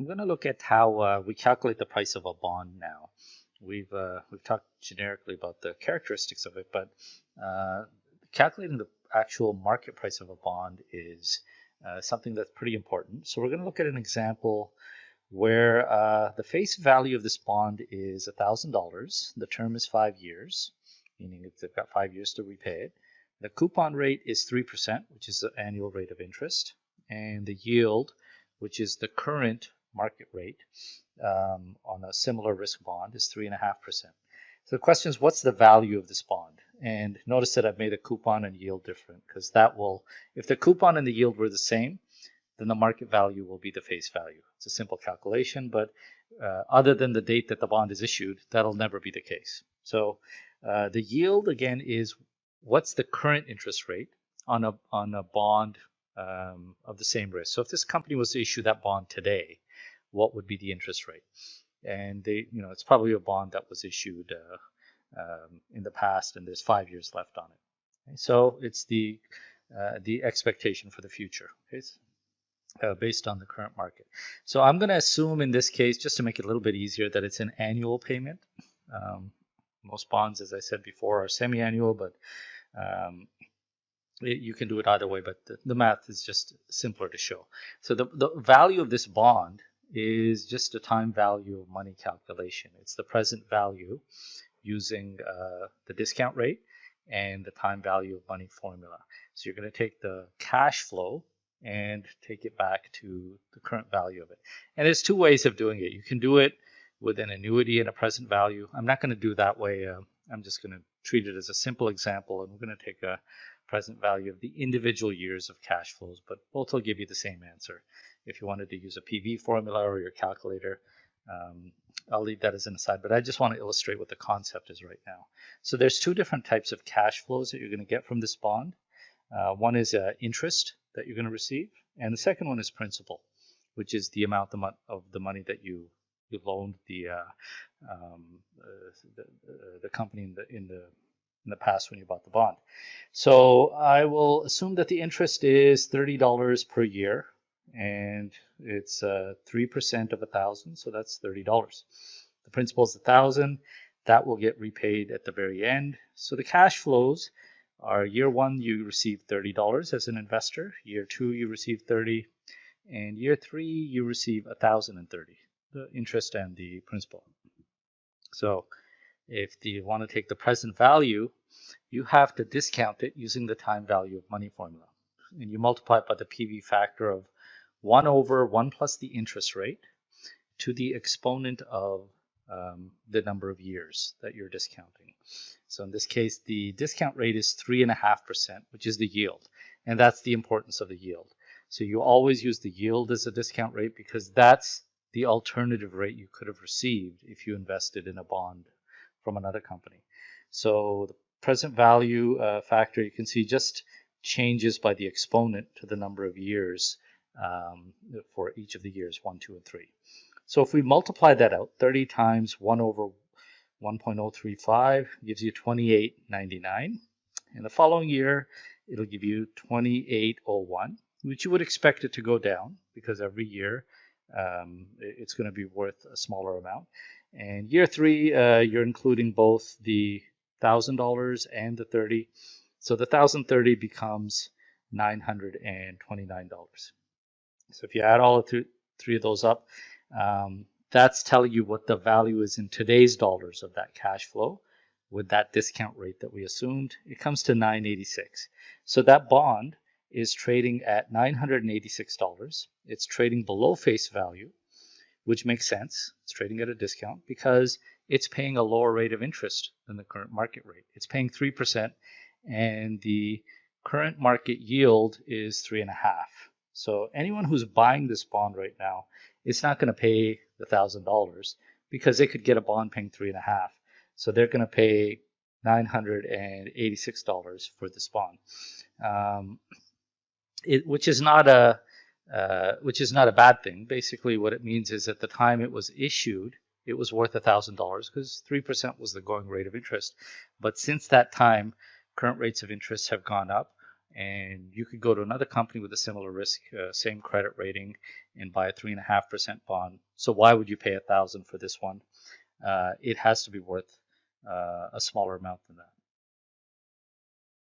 I'm going to look at how we calculate the price of a bond now. We've talked generically about the characteristics of it, but uh, calculating the actual market price of a bond is something that's pretty important. So we're going to look at an example where the face value of this bond is $1,000. The term is 5 years, meaning they've got 5 years to repay it. The coupon rate is 3%, which is the annual rate of interest, and the yield, which is the current market rate on a similar risk bond, is 3.5%. So the question is, what's the value of this bond? And notice that I've made the coupon and yield different, because that will, if the coupon and the yield were the same, then the market value will be the face value. It's a simple calculation, but other than the date that the bond is issued, that'll never be the case. So the yield, again, is what's the current interest rate on a bond of the same risk. So if this company was to issue that bond today, what would be the interest rate? And it's probably a bond that was issued in the past, and there's 5 years left on it. Okay? So it's the expectation for the future. Okay? Based on the current market. So I'm going to assume in this case, just to make it a little bit easier, that it's an annual payment. Most bonds, as I said before, are semi-annual, but you can do it either way, but the math is just simpler to show. So the value of this bond is just a time value of money calculation. It's the present value using the discount rate and the time value of money formula. So you're going to take the cash flow and take it back to the current value of it. And there's two ways of doing it. You can do it with an annuity and a present value. I'm not going to do that way. I'm just going to treat it as a simple example, and we're going to take a present value of the individual years of cash flows, but both will give you the same answer. If you wanted to use a PV formula or your calculator, I'll leave that as an aside, but I just want to illustrate what the concept is right now. So there's two different types of cash flows that you're going to get from this bond. One is interest that you're going to receive, and the second one is principal, which is the amount of the money that you loaned the company in the past when you bought the bond. So I will assume that the interest is $30 per year, and it's 3% of 1,000, so that's $30. The principal is 1,000. That will get repaid at the very end. So the cash flows are: year one, you receive $30 as an investor. Year two, you receive 30, and year three, you receive 1,030, the interest and the principal. So if you want to take the present value, you have to discount it using the time value of money formula, and you multiply it by the PV factor of 1 over 1 plus the interest rate to the exponent of the number of years that you're discounting. So in this case, the discount rate is 3.5%, which is the yield. And that's the importance of the yield. So you always use the yield as a discount rate, because that's the alternative rate you could have received if you invested in a bond from another company. So the present value factor, you can see, just changes by the exponent to the number of years for each of the years, 1, 2, and 3. So if we multiply that out, 30 times 1 over 1.035 gives you 28.99. And the following year, it'll give you 28.01, which you would expect it to go down, because every year it's going to be worth a smaller amount. And year three, you're including both the $1,000 and the 30. So the 1,030 becomes $929. So if you add all three of those up, that's telling you what the value is in today's dollars of that cash flow with that discount rate that we assumed. It comes to $986. So that bond is trading at $986. It's trading below face value, which makes sense. It's trading at a discount because it's paying a lower rate of interest than the current market rate. It's paying 3%, and the current market yield is 3.5%. So anyone who's buying this bond right now, it's not going to pay the $1,000, because they could get a bond paying 3.5%. So they're going to pay $986 for this bond, which is not a bad thing. Basically, what it means is at the time it was issued, it was worth $1,000 because 3% was the going rate of interest. But since that time, current rates of interest have gone up, and you could go to another company with a similar risk, same credit rating, and buy a 3.5% bond. So why would you pay $1,000 for this one? It has to be worth a smaller amount than that.